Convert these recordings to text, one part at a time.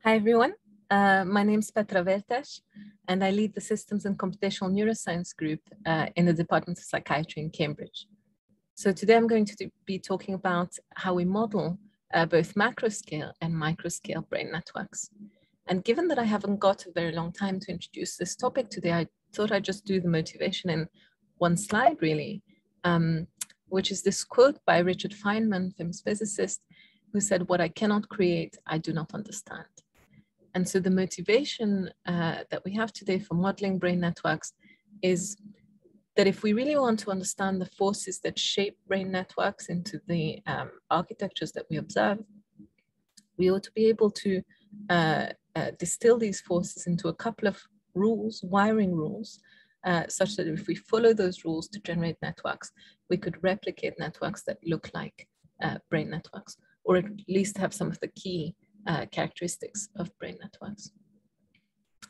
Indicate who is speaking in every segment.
Speaker 1: Hi, everyone. My name is Petra Vertes, and I lead the Systems and Computational Neuroscience group in the Department of Psychiatry in Cambridge. So today I'm going to be talking about how we model both macroscale and microscale brain networks. And given that I haven't got a very long time to introduce this topic today, I thought I'd just do the motivation in one slide, really, which is this quote by Richard Feynman, famous physicist, who said, "What I cannot create, I do not understand." And so the motivation that we have today for modeling brain networks is that if we really want to understand the forces that shape brain networks into the architectures that we observe, we ought to be able to distill these forces into a couple of rules, wiring rules, such that if we follow those rules to generate networks, we could replicate networks that look like brain networks, or at least have some of the key characteristics of brain networks.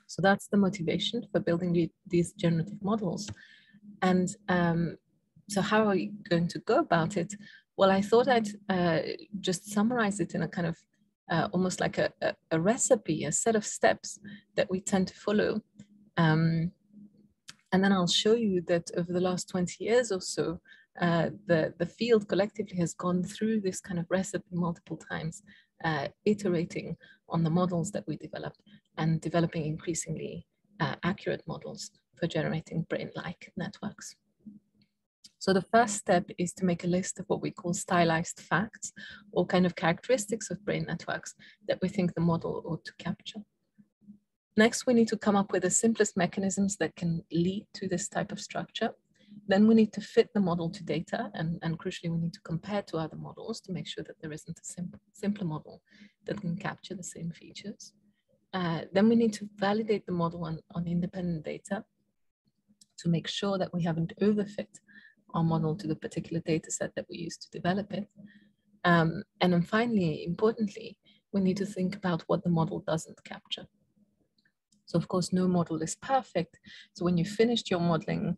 Speaker 1: So that's the motivation for building these generative models. And so how are we going to go about it? Well, I thought I'd just summarize it in a kind of almost like a recipe, a set of steps that we tend to follow. And then I'll show you that over the last 20 years or so, the field collectively has gone through this kind of recipe multiple times, iterating on the models that we developed and developing increasingly accurate models for generating brain-like networks. So the first step is to make a list of what we call stylized facts, or kind of characteristics of brain networks that we think the model ought to capture. Next, we need to come up with the simplest mechanisms that can lead to this type of structure. Then we need to fit the model to data, and crucially, we need to compare to other models to make sure that there isn't a simpler model that can capture the same features. Then we need to validate the model on independent data to make sure that we haven't overfit our model to the particular data set that we use to develop it. And then finally, importantly, we need to think about what the model doesn't capture. So of course, no model is perfect. So when you finished your modeling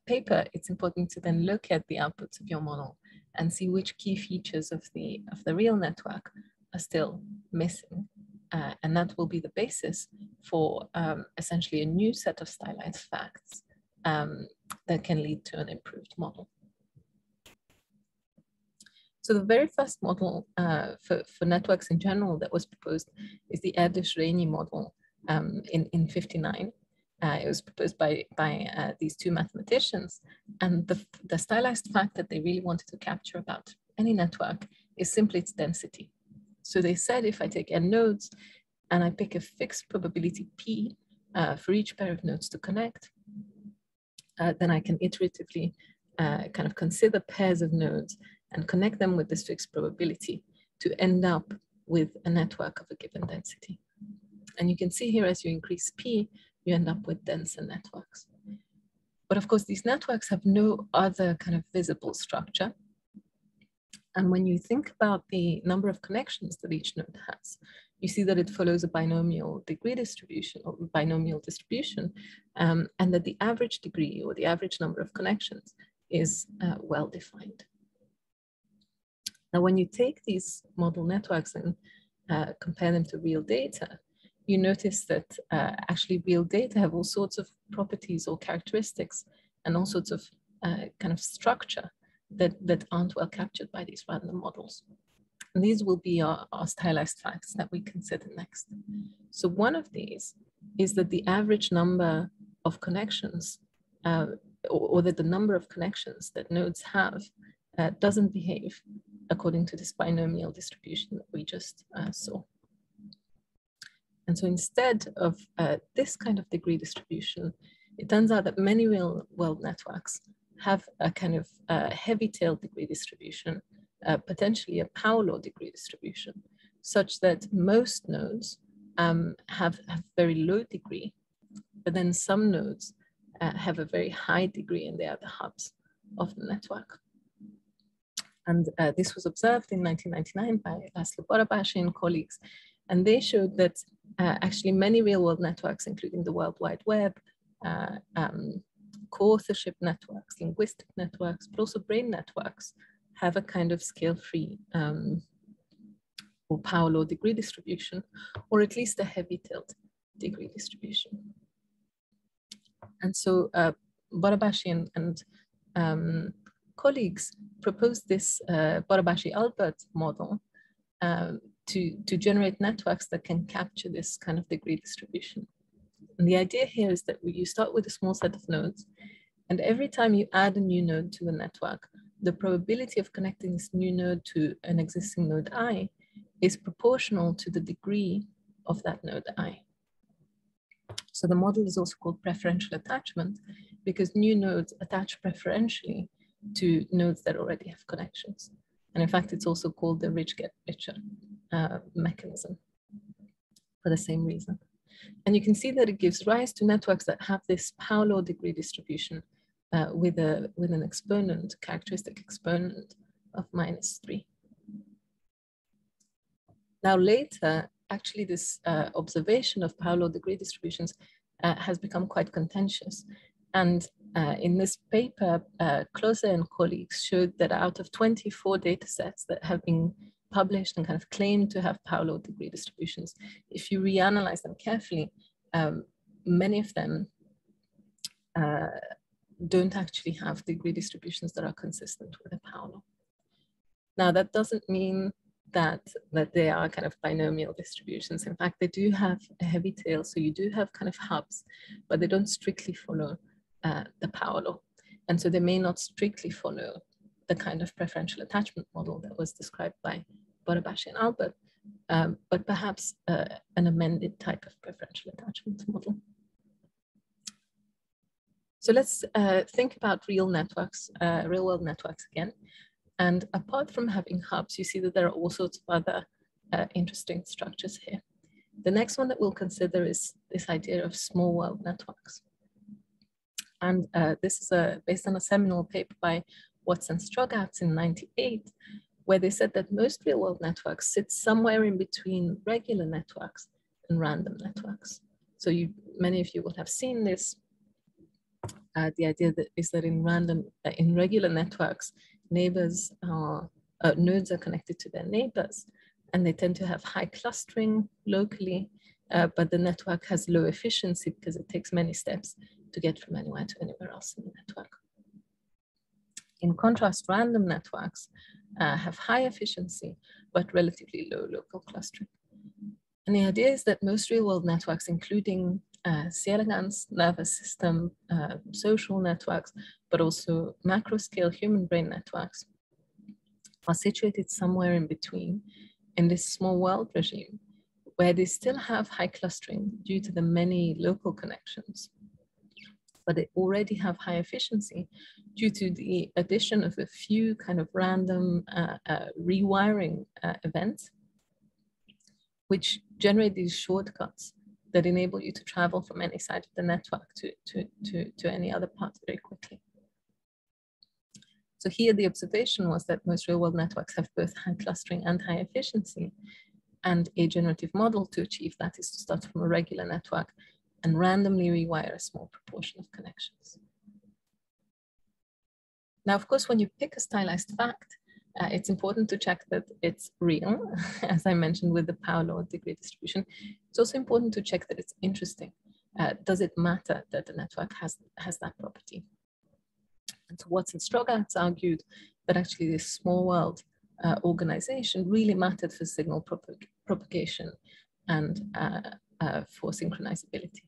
Speaker 1: paper, it's important to then look at the outputs of your model and see which key features of the real network are still missing. And that will be the basis for essentially a new set of stylized facts that can lead to an improved model. So the very first model for networks in general that was proposed is the Erdős-Rényi model in '59. It was proposed by these two mathematicians, and the stylized fact that they really wanted to capture about any network is simply its density. So they said, if I take n nodes and I pick a fixed probability p for each pair of nodes to connect, then I can iteratively kind of consider pairs of nodes and connect them with this fixed probability to end up with a network of a given density. And you can see here, as you increase p, you end up with denser networks. But of course, these networks have no other kind of visible structure. And when you think about the number of connections that each node has, you see that it follows a binomial degree distribution, or binomial distribution, and that the average degree, or the average number of connections, is well defined. Now, when you take these model networks and compare them to real data, you notice that actually real data have all sorts of properties or characteristics and all sorts of kind of structure that aren't well captured by these random models. And these will be our stylized facts that we consider next. So one of these is that the average number of connections, or that the number of connections that nodes have doesn't behave according to this binomial distribution that we just saw. And so instead of this kind of degree distribution, it turns out that many real-world networks have a kind of heavy-tailed degree distribution, potentially a power law degree distribution, such that most nodes have very low degree, but then some nodes have a very high degree, and they are the hubs of the network. And this was observed in 1999 by Laszlo Borabashi and colleagues, and they showed that actually many real-world networks, including the World Wide Web, co-authorship networks, linguistic networks, but also brain networks, have a kind of scale-free or power law degree distribution, or at least a heavy tilt degree distribution. And so Barabashi and colleagues proposed this Barabashi-Albert model to generate networks that can capture this kind of degree distribution. And the idea here is that you start with a small set of nodes, and every time you add a new node to the network, the probability of connecting this new node to an existing node I is proportional to the degree of that node I. So the model is also called preferential attachment because new nodes attach preferentially to nodes that already have connections. And in fact, it's also called the rich get richer mechanism for the same reason. And you can see that it gives rise to networks that have this power law degree distribution with an exponent, characteristic exponent of -3. Now later, actually this observation of power law degree distributions has become quite contentious. And in this paper, Klose and colleagues showed that out of 24 data sets that have been published and kind of claimed to have power law degree distributions, if you reanalyze them carefully, many of them don't actually have degree distributions that are consistent with the power law. Now, that doesn't mean that they are kind of binomial distributions. In fact, they do have a heavy tail, so you do have kind of hubs, but they don't strictly follow the power law. And so they may not strictly follow the kind of preferential attachment model that was described by Barabashi and Albert, but perhaps an amended type of preferential attachment model. So let's think about real networks, real world networks again. And apart from having hubs, you see that there are all sorts of other interesting structures here. The next one that we'll consider is this idea of small world networks. And this is based on a seminal paper by Watts and Strogatz in '98, where they said that most real world networks sit somewhere in between regular networks and random networks. So many of you will have seen this. The idea is that in regular networks, neighbors nodes are connected to their neighbors, and they tend to have high clustering locally, but the network has low efficiency because it takes many steps to get from anywhere to anywhere else in the network. In contrast, random networks have high efficiency, but relatively low local clustering. And the idea is that most real-world networks, including C. elegans, nervous system, social networks, but also macro-scale human brain networks, are situated somewhere in between in this small world regime, where they still have high clustering due to the many local connections, but they already have high efficiency due to the addition of a few kind of random rewiring events, which generate these shortcuts that enable you to travel from any side of the network to any other part very quickly. So here the observation was that most real-world networks have both high clustering and high efficiency, and a generative model to achieve that is to start from a regular network and randomly rewire a small proportion of connections. Now, of course, when you pick a stylized fact, it's important to check that it's real, as I mentioned with the power law degree distribution. It's also important to check that it's interesting. Does it matter that the network has that property? And so Watts and Strogatz argued that actually this small world organization really mattered for signal propagation and for synchronizability.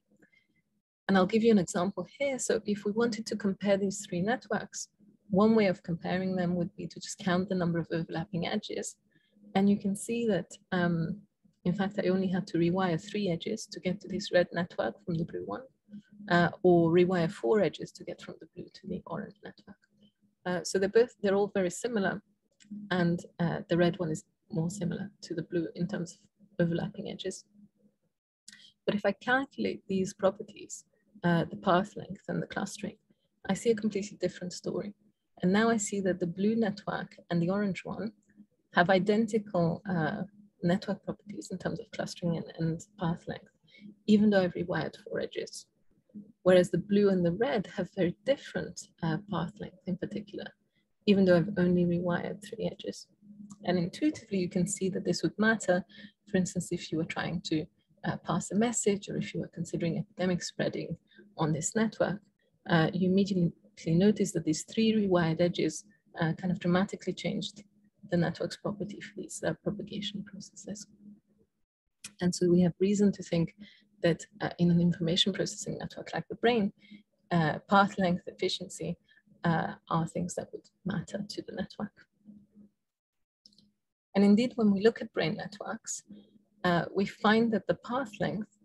Speaker 1: And I'll give you an example here. So if we wanted to compare these three networks, one way of comparing them would be to just count the number of overlapping edges. And you can see that, in fact, I only had to rewire 3 edges to get to this red network from the blue one, or rewire 4 edges to get from the blue to the orange network. So they're all very similar. And the red one is more similar to the blue in terms of overlapping edges. But if I calculate these properties, the path length and the clustering, I see a completely different story. And now I see that the blue network and the orange one have identical network properties in terms of clustering and path length, even though I've rewired 4 edges. Whereas the blue and the red have very different path length in particular, even though I've only rewired 3 edges. And intuitively, you can see that this would matter, for instance, if you were trying to pass a message, or if you were considering epidemic spreading on this network, you immediately notice that these three rewired edges kind of dramatically changed the network's property for these propagation processes. And so we have reason to think that in an information processing network like the brain, path length, efficiency are things that would matter to the network. And indeed, when we look at brain networks, we find that the path length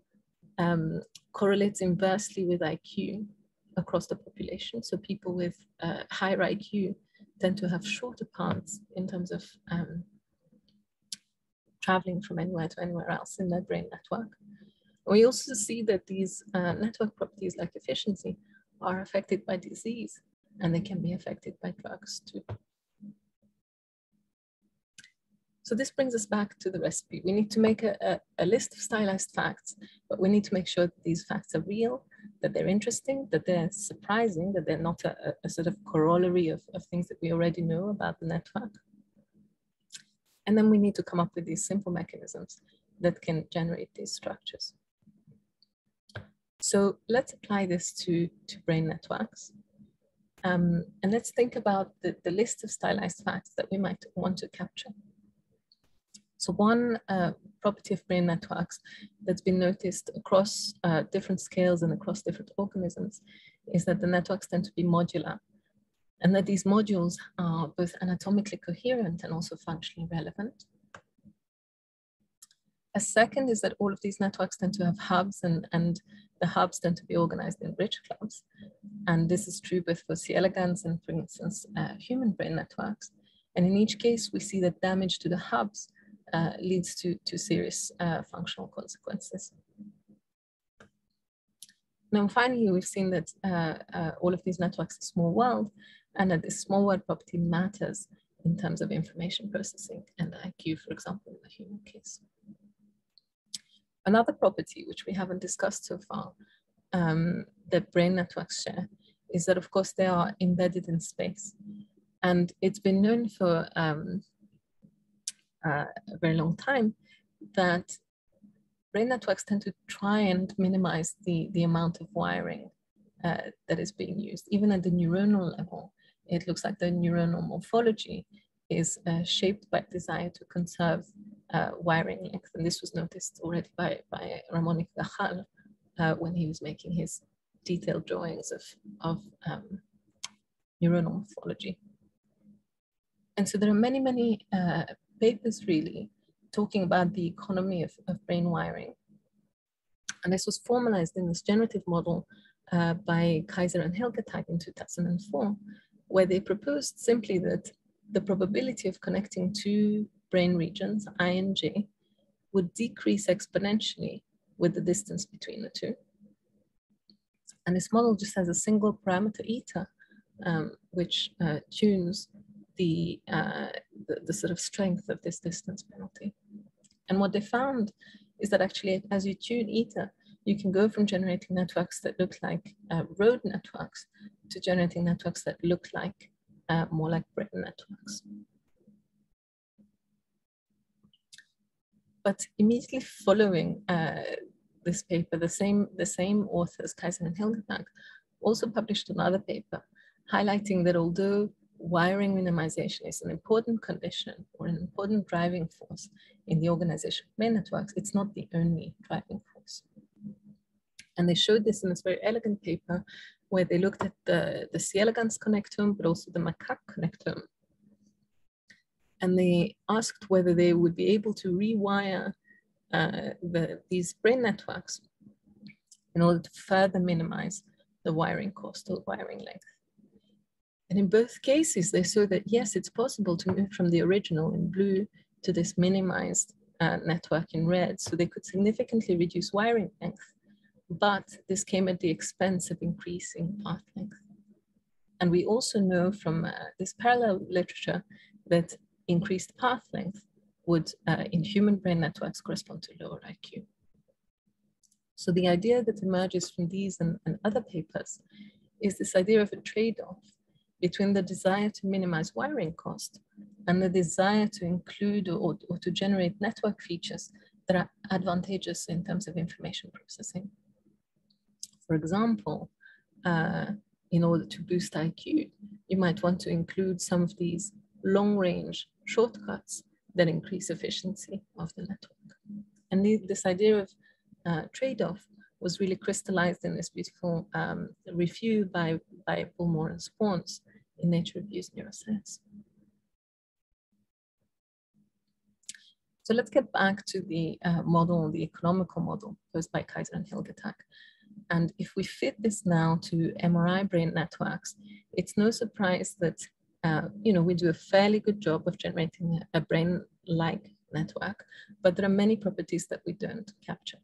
Speaker 1: correlates inversely with IQ across the population. So people with higher IQ tend to have shorter paths in terms of traveling from anywhere to anywhere else in their brain network. We also see that these network properties like efficiency are affected by disease, and they can be affected by drugs too. So this brings us back to the recipe. We need to make a list of stylized facts, but we need to make sure that these facts are real, that they're interesting, that they're surprising, that they're not a sort of corollary of things that we already know about the network. And then we need to come up with these simple mechanisms that can generate these structures. So let's apply this to brain networks. And let's think about the list of stylized facts that we might want to capture. So one property of brain networks that's been noticed across different scales and across different organisms is that the networks tend to be modular, and that these modules are both anatomically coherent and also functionally relevant. A second is that all of these networks tend to have hubs, and the hubs tend to be organized in bridge clubs. And this is true both for C. elegans and, for instance, human brain networks. And in each case, we see that damage to the hubs leads to serious functional consequences. Now, finally, we've seen that all of these networks are small world, and that this small world property matters in terms of information processing and IQ, for example, in the human case. Another property, which we haven't discussed so far, that brain networks share, is that, of course, they are embedded in space. And it's been known for a very long time that brain networks tend to try and minimize the amount of wiring that is being used. Even at the neuronal level, it looks like the neuronal morphology is shaped by desire to conserve wiring length. And this was noticed already by Ramon y Cajal when he was making his detailed drawings of neuronal morphology. And so there are many, many papers really talking about the economy of brain wiring. And this was formalized in this generative model by Kaiser and Helgetag in 2004, where they proposed simply that the probability of connecting two brain regions, I and J, would decrease exponentially with the distance between the two. And this model just has a single parameter eta, which tunes the sort of strength of this distance penalty. And what they found is that actually, as you tune eta, you can go from generating networks that look like road networks to generating networks that look like more like brain networks. But immediately following this paper, the same authors, Kaiser and Helgetag, also published another paper highlighting that although wiring minimization is an important condition or an important driving force in the organization of brain networks, it's not the only driving force. And they showed this in this very elegant paper where they looked at the C. elegans connectome, but also the macaque connectome. And they asked whether they would be able to rewire these brain networks in order to further minimize the wiring cost or wiring length. And in both cases, they saw that, yes, it's possible to move from the original in blue to this minimized network in red. So they could significantly reduce wiring length, but this came at the expense of increasing path length. And we also know from this parallel literature that increased path length would, in human brain networks, correspond to lower IQ. So the idea that emerges from these and other papers is this idea of a trade-off between the desire to minimize wiring cost and the desire to include or to generate network features that are advantageous in terms of information processing. For example, in order to boost IQ, you might want to include some of these long-range shortcuts that increase efficiency of the network. And this idea of trade-off was really crystallized in this beautiful review by Bullmore and Spawns in Nature Reviews Neuroscience. So let's get back to the model, the economical model posed by Kaiser and Hilgetag. And if we fit this now to MRI brain networks, it's no surprise that we do a fairly good job of generating a brain-like network, but there are many properties that we don't capture.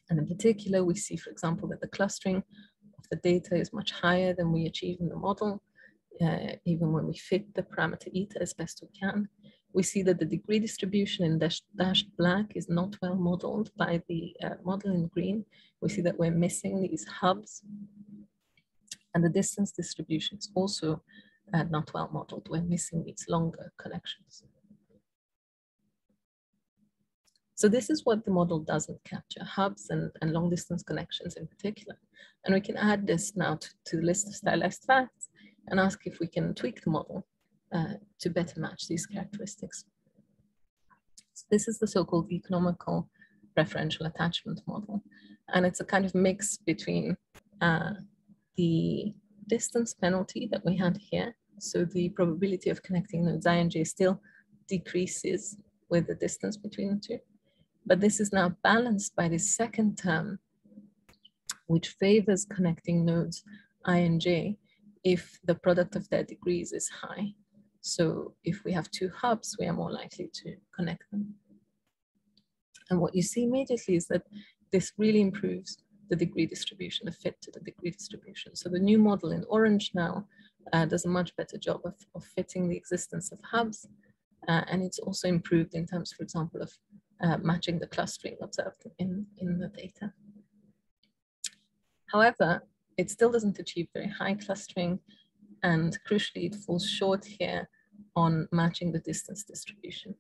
Speaker 1: And in particular, we see, for example, that the clustering of the data is much higher than we achieve in the model, even when we fit the parameter eta as best we can. We see that the degree distribution in dashed black is not well modeled by the model in green. We see that we're missing these hubs, and the distance distribution is also not well modeled. We're missing these longer connections. So this is what the model doesn't capture, hubs and long distance connections in particular. And we can add this now to the list of stylized facts and ask if we can tweak the model to better match these characteristics. So this is the so-called economical preferential attachment model. And it's a kind of mix between the distance penalty that we had here. So the probability of connecting nodes I and J still decreases with the distance between the two. But this is now balanced by the second term, which favors connecting nodes I and J if the product of their degrees is high. So if we have two hubs, we are more likely to connect them. And what you see immediately is that this really improves the degree distribution, the fit to the degree distribution. So the new model in orange now does a much better job of fitting the existence of hubs. And it's also improved in terms, for example, of matching the clustering observed in the data. However, it still doesn't achieve very high clustering, and crucially, it falls short here on matching the distance distribution.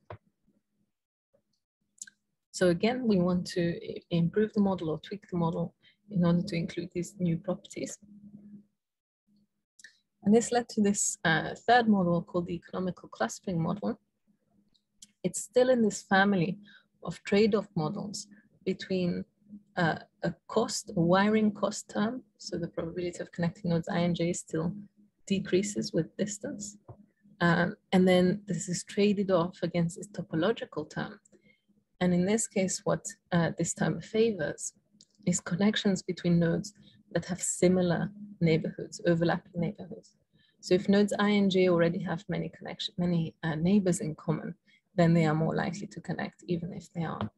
Speaker 1: So again, we want to improve the model or tweak the model in order to include these new properties. And this led to this third model called the economical clustering model. It's still in this family of trade-off models between a wiring cost term, so the probability of connecting nodes I and J still decreases with distance. And then this is traded off against this topological term. And in this case, what this term favors is connections between nodes that have similar neighborhoods, overlapping neighborhoods. So if nodes I and J already have many neighbors in common, then they are more likely to connect, even if they are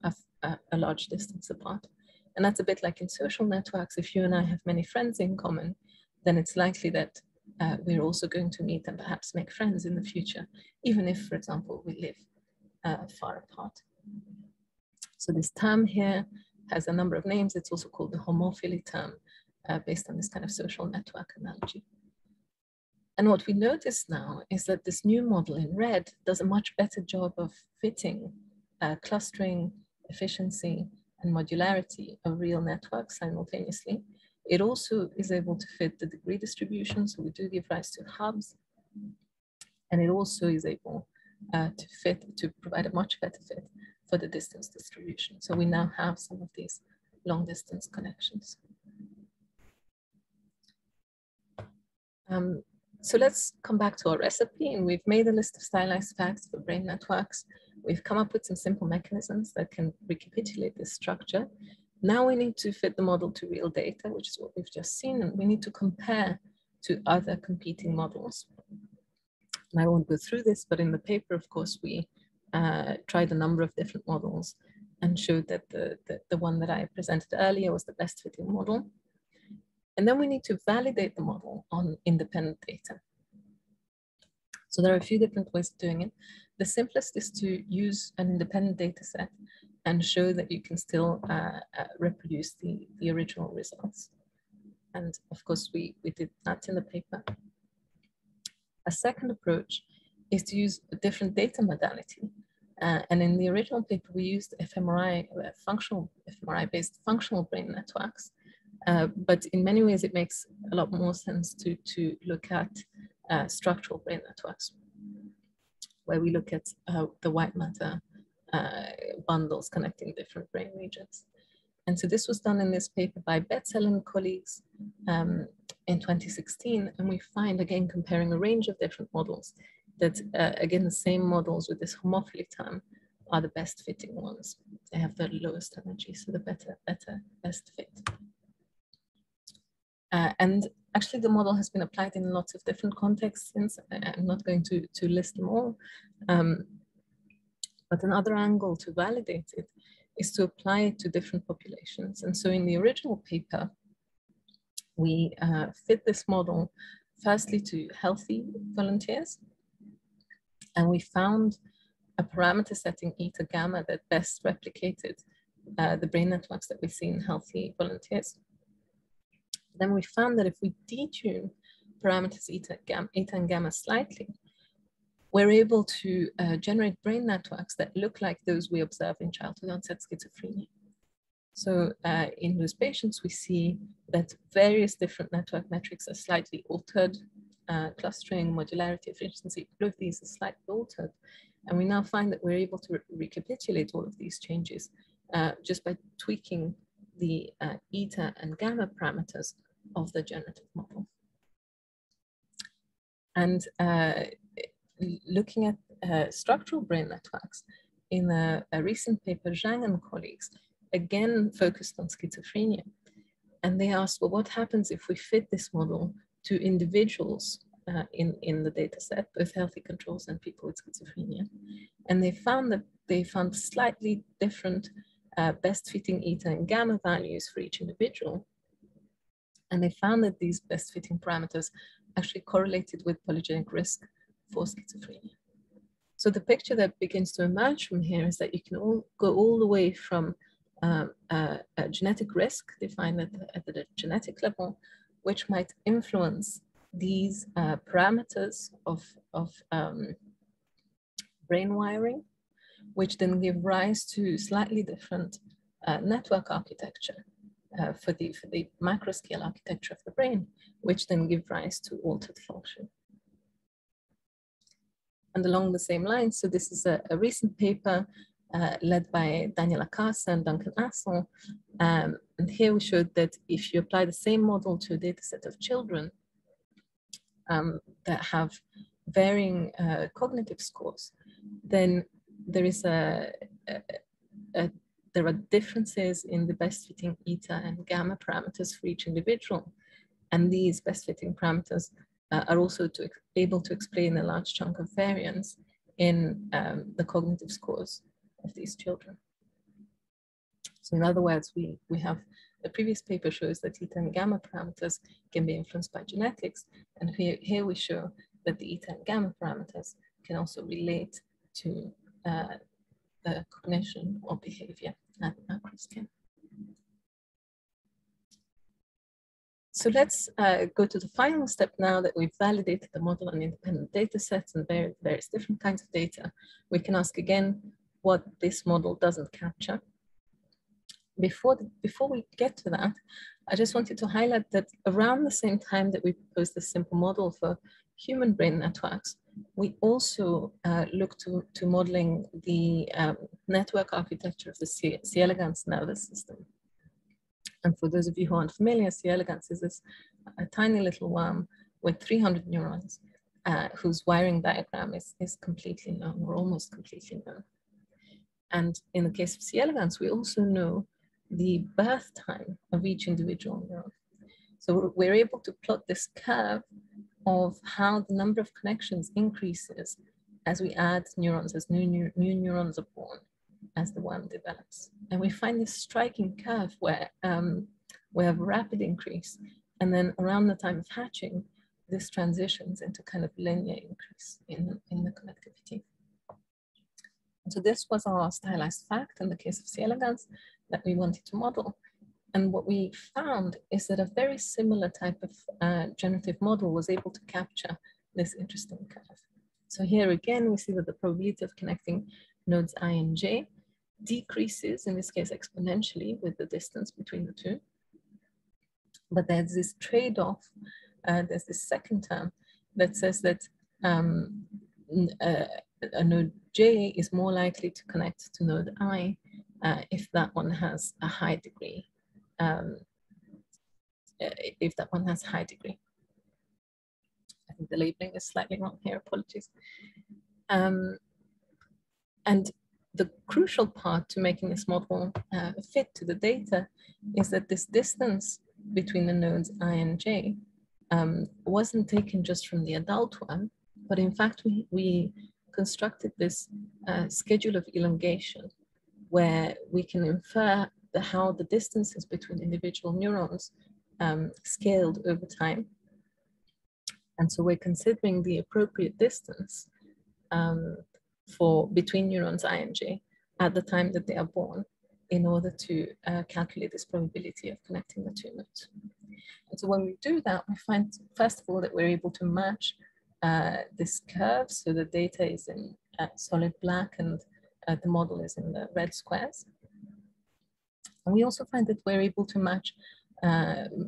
Speaker 1: a large distance apart. And that's a bit like in social networks. If you and I have many friends in common, then it's likely that we're also going to meet and perhaps make friends in the future, even if, for example, we live far apart. So this term here has a number of names. It's also called the homophily term, based on this kind of social network analogy. And what we notice now is that this new model in red does a much better job of fitting clustering, efficiency, and modularity of real networks simultaneously. It also is able to fit the degree distribution, so we do give rise to hubs. And it also is able to provide a much better fit for the distance distribution. So we now have some of these long distance connections. So let's come back to our recipe, and we've made a list of stylized facts for brain networks. We've come up with some simple mechanisms that can recapitulate this structure. Now we need to fit the model to real data, which is what we've just seen, and we need to compare to other competing models. And I won't go through this, but in the paper, of course, we tried a number of different models and showed that the one that I presented earlier was the best fitting model. And then we need to validate the model on independent data. So there are a few different ways of doing it. The simplest is to use an independent data set and show that you can still reproduce the original results. And of course, we did that in the paper. A second approach is to use a different data modality. And in the original paper, we used fMRI, fMRI-based functional brain networks. But in many ways, it makes a lot more sense to look at structural brain networks, where we look at the white matter bundles connecting different brain regions. And so this was done in this paper by Vertes and colleagues in 2016. And we find, again, comparing a range of different models, that again, the same models with this homophily term are the best fitting ones. They have the lowest energy, so the best fit. And actually, the model has been applied in lots of different contexts since. I'm not going to list them all. But another angle to validate it is to apply it to different populations. And so in the original paper, we fit this model firstly to healthy volunteers. And we found a parameter setting eta gamma that best replicated the brain networks that we see in healthy volunteers. Then we found that if we detune parameters eta and gamma slightly, we're able to generate brain networks that look like those we observe in childhood onset schizophrenia. So in those patients, we see that various different network metrics are slightly altered. Clustering, modularity, efficiency, all of these are slightly altered. And we now find that we're able to recapitulate all of these changes just by tweaking the eta and gamma parameters of the generative model. And looking at structural brain networks, in a recent paper, Zhang and colleagues again focused on schizophrenia. And they asked, well, what happens if we fit this model to individuals in the data set, both healthy controls and people with schizophrenia? And they found slightly different best fitting eta and gamma values for each individual. And they found that these best fitting parameters actually correlated with polygenic risk for schizophrenia. So the picture that begins to emerge from here is that you can go all the way from a genetic risk defined at the genetic level, which might influence these parameters of brain wiring, which then give rise to slightly different network architecture for the macro scale architecture of the brain, which then give rise to altered function. And along the same lines, so this is a recent paper led by Daniela Casa and Duncan Assel. And here we showed that if you apply the same model to a data set of children that have varying cognitive scores, then there is there are differences in the best fitting eta and gamma parameters for each individual. And these best fitting parameters are also able to explain a large chunk of variance in the cognitive scores of these children. So in other words, we have the previous paper shows that eta and gamma parameters can be influenced by genetics. And here we show that the eta and gamma parameters can also relate to cognition or behavior at macro scale. So let's go to the final step now that we've validated the model on independent data sets and various different kinds of data. We can ask again what this model doesn't capture. Before we get to that, I just wanted to highlight that around the same time that we proposed this simple model for human brain networks, we also looked to modeling the network architecture of the C. elegans nervous system. And for those of you who aren't familiar, C. elegans is a tiny little worm with 300 neurons whose wiring diagram is completely known, or almost completely known. And in the case of C. elegans, we also know the birth time of each individual neuron. So we're able to plot this curve of how the number of connections increases as we add neurons, as new neurons are born, as the worm develops. And we find this striking curve where we have a rapid increase, and then around the time of hatching, this transitions into kind of linear increase in the connectivity. And so this was our stylized fact in the case of C. elegans that we wanted to model. And what we found is that a very similar type of generative model was able to capture this interesting curve. So here again, we see that the probability of connecting nodes I and J decreases, in this case exponentially, with the distance between the two. But there's this trade-off, there's this second term that says that a node J is more likely to connect to node I if that one has a high degree. If that one has a high degree. I think the labeling is slightly wrong here, apologies. And the crucial part to making this model fit to the data is that this distance between the nodes I and J wasn't taken just from the adult one, but in fact we constructed this schedule of elongation where we can infer how the distances between individual neurons scaled over time. And so we're considering the appropriate distance between neurons I and J at the time that they are born in order to calculate this probability of connecting the two nodes. And so when we do that, we find, first of all, that we're able to match this curve. So the data is in solid black and the model is in the red squares. And we also find that we're able to match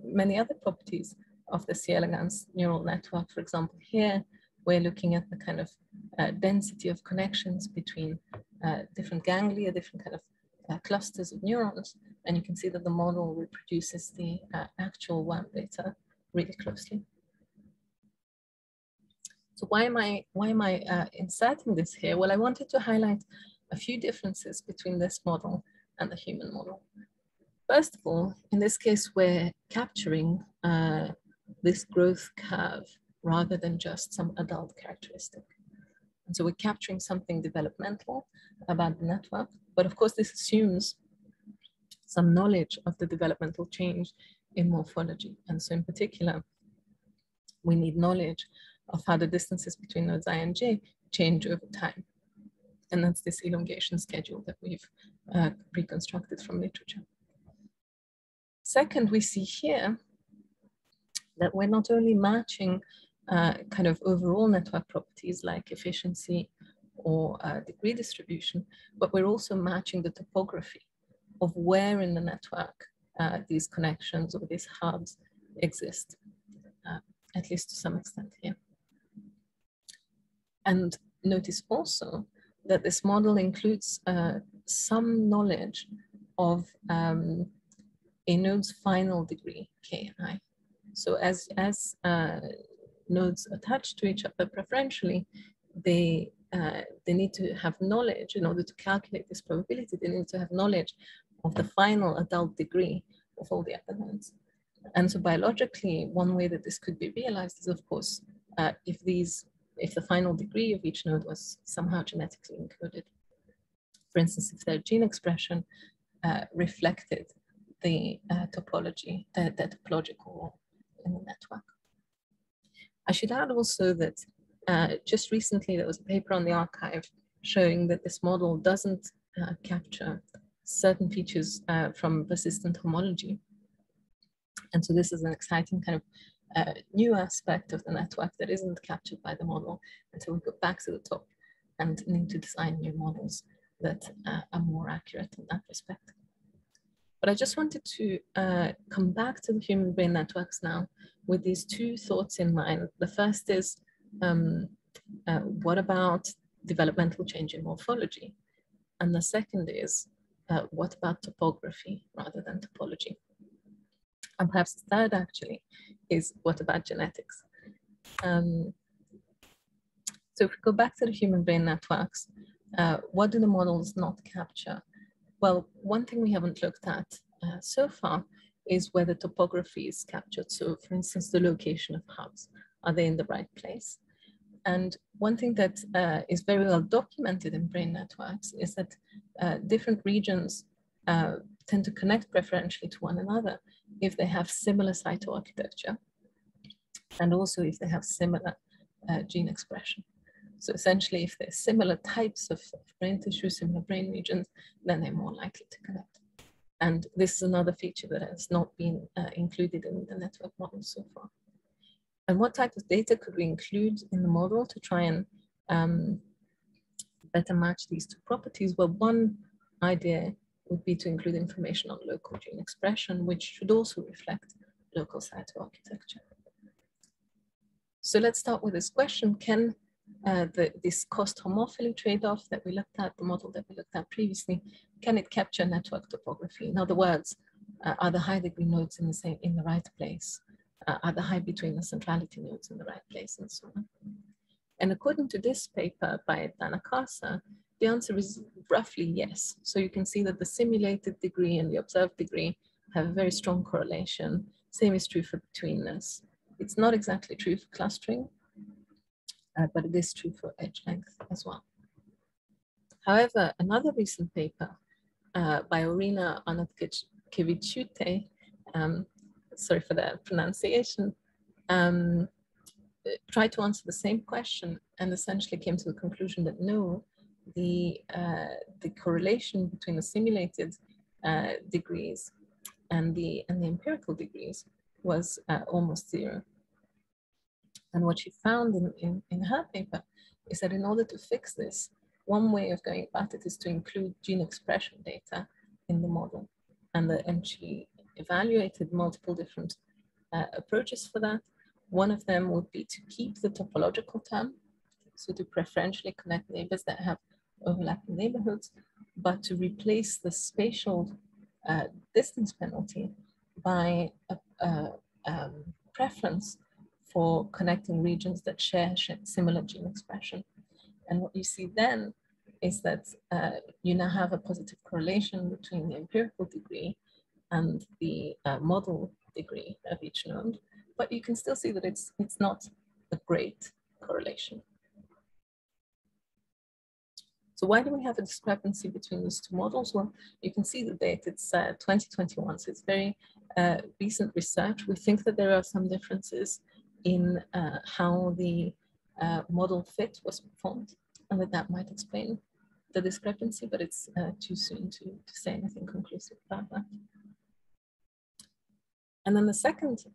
Speaker 1: many other properties of the C. elegans neural network. For example, here we're looking at the kind of density of connections between different ganglia, different kind of clusters of neurons. And you can see that the model reproduces the actual WAM data really closely. So why am I inserting this here? Well, I wanted to highlight a few differences between this model and the human model. First of all, in this case, we're capturing this growth curve rather than just some adult characteristic. And so we're capturing something developmental about the network, but of course this assumes some knowledge of the developmental change in morphology. And so in particular, we need knowledge of how the distances between nodes I and J change over time. And that's this elongation schedule that we've reconstructed from literature. Second, we see here that we're not only matching kind of overall network properties like efficiency or degree distribution, but we're also matching the topography of where in the network these connections or these hubs exist, at least to some extent here. And notice also that this model includes some knowledge of a node's final degree, K and I. So as nodes attach to each other preferentially, they need to have knowledge in order to calculate this probability. They need to have knowledge of the final adult degree of all the other nodes. And so biologically, one way that this could be realized is, of course, if the final degree of each node was somehow genetically encoded. For instance, if their gene expression reflected the topology, the topological role in the network. I should add also that just recently there was a paper on the arXiv showing that this model doesn't capture certain features from persistent homology. And so this is an exciting kind of new aspect of the network that isn't captured by the model. And so we go back to the top and need to design new models that are more accurate in that respect. But I just wanted to come back to the human brain networks now with these two thoughts in mind. The first is, what about developmental change in morphology? And the second is, what about topography rather than topology? And perhaps the third actually is, what about genetics? So if we go back to the human brain networks, what do the models not capture? Well, one thing we haven't looked at so far is whether topography is captured. So for instance, the location of hubs, are they in the right place? And one thing that is very well documented in brain networks is that different regions tend to connect preferentially to one another if they have similar cytoarchitecture and also if they have similar gene expression. So essentially, if there's similar types of brain tissue, similar brain regions, then they're more likely to connect. And this is another feature that has not been included in the network model so far. And what type of data could we include in the model to try and better match these two properties? Well, one idea would be to include information on local gene expression, which should also reflect local cytoarchitecture. So let's start with this question. Can this cost homophily trade-off that we looked at, the model that we looked at previously, can it capture network topography? In other words, are the high degree nodes in the right place? Are the high between the centrality nodes in the right place, and so on? And according to this paper by Danakasa, the answer is roughly yes. So you can see that the simulated degree and the observed degree have a very strong correlation. Same is true for betweenness. It's not exactly true for clustering, but it is true for edge length as well. However, another recent paper by Orina Anatkevichute, sorry for the pronunciation, tried to answer the same question and essentially came to the conclusion that no, the correlation between the simulated degrees and the empirical degrees was almost zero. And what she found in her paper is that in order to fix this, one way of going about it is to include gene expression data in the model. And she evaluated multiple different approaches for that. One of them would be to keep the topological term, so to preferentially connect neighbors that have overlapping neighborhoods, but to replace the spatial distance penalty by a preference for connecting regions that share similar gene expression. And what you see then is that you now have a positive correlation between the empirical degree and the model degree of each node, but you can still see that it's not a great correlation. So why do we have a discrepancy between these two models? Well, you can see the date, it's 2021, so it's very recent research. We think that there are some differences in how the model fit was performed, and that might explain the discrepancy, but it's too soon to say anything conclusive about that. And then the second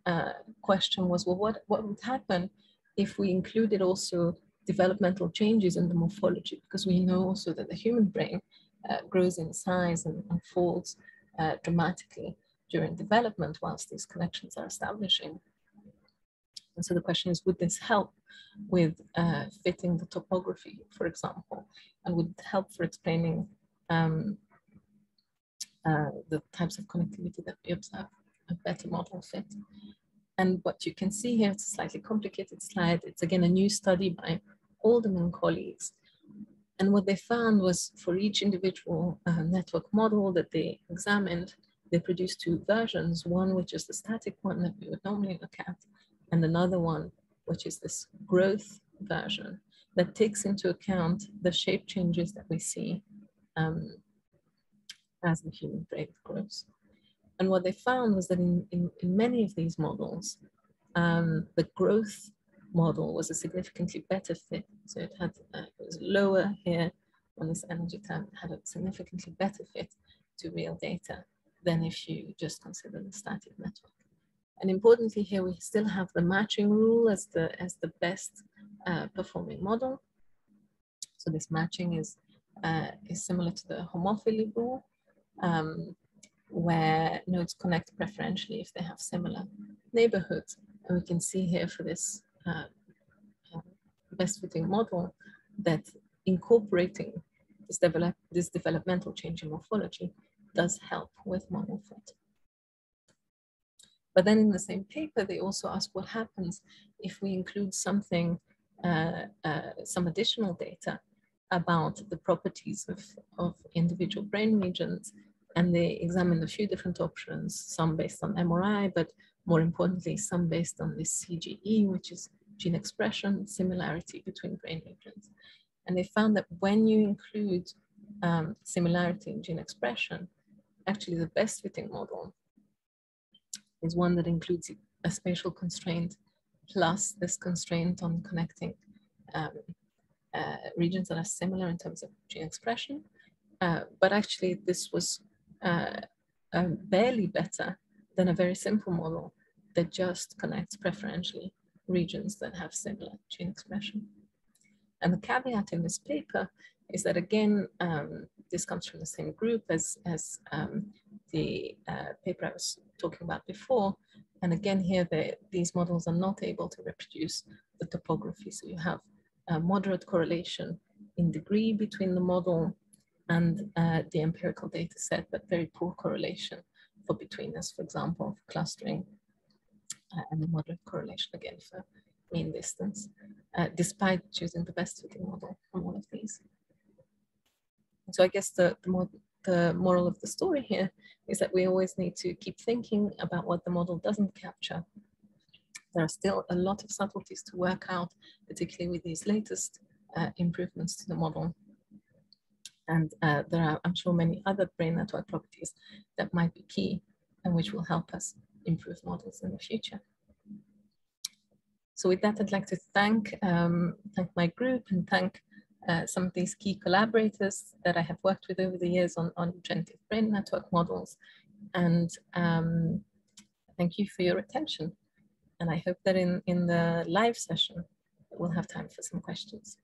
Speaker 1: question was, well, what would happen if we included also developmental changes in the morphology? Because we know also that the human brain grows in size and folds dramatically during development whilst these connections are establishing. And so the question is, would this help with fitting the topography, for example, and would it help for explaining the types of connectivity that we observe? A better model fit. And what you can see here, it's a slightly complicated slide. It's again a new study by Oldham and colleagues. And what they found was for each individual network model that they examined, they produced two versions, one which is the static one that we would normally look at, and another one which is this growth version that takes into account the shape changes that we see as the human brain grows. And what they found was that in many of these models, the growth model was a significantly better fit. So it had it was lower here on this energy term, it had a significantly better fit to real data than if you just consider the static network. And importantly here, we still have the matching rule as the best performing model. So this matching is similar to the homophily rule, where nodes connect preferentially if they have similar neighborhoods. And we can see here for this best fitting model that incorporating this developmental change in morphology does help with model fit. But then in the same paper, they also ask what happens if we include something, some additional data about the properties of individual brain regions. And they examined a few different options, some based on MRI, but more importantly, some based on this CGE, which is gene expression, similarity between brain regions. And they found that when you include similarity in gene expression, actually the best fitting model is one that includes a spatial constraint plus this constraint on connecting regions that are similar in terms of gene expression. But actually this was barely better than a very simple model that just connects preferentially regions that have similar gene expression. And the caveat in this paper is that, again, this comes from the same group as the paper I was talking about before. And again, here, these models are not able to reproduce the topography. So you have a moderate correlation in degree between the model and the empirical data set, but very poor correlation for betweenness, for example, for clustering, and a moderate correlation again for mean distance, despite choosing the best fitting model from all of these. So I guess the moral of the story here is that we always need to keep thinking about what the model doesn't capture. There are still a lot of subtleties to work out, particularly with these latest improvements to the model. And there are, I'm sure, many other brain network properties that might be key and which will help us improve models in the future. So with that, I'd like to thank my group and thank some of these key collaborators that I have worked with over the years on generative brain network models. And thank you for your attention. And I hope that in the live session, we'll have time for some questions.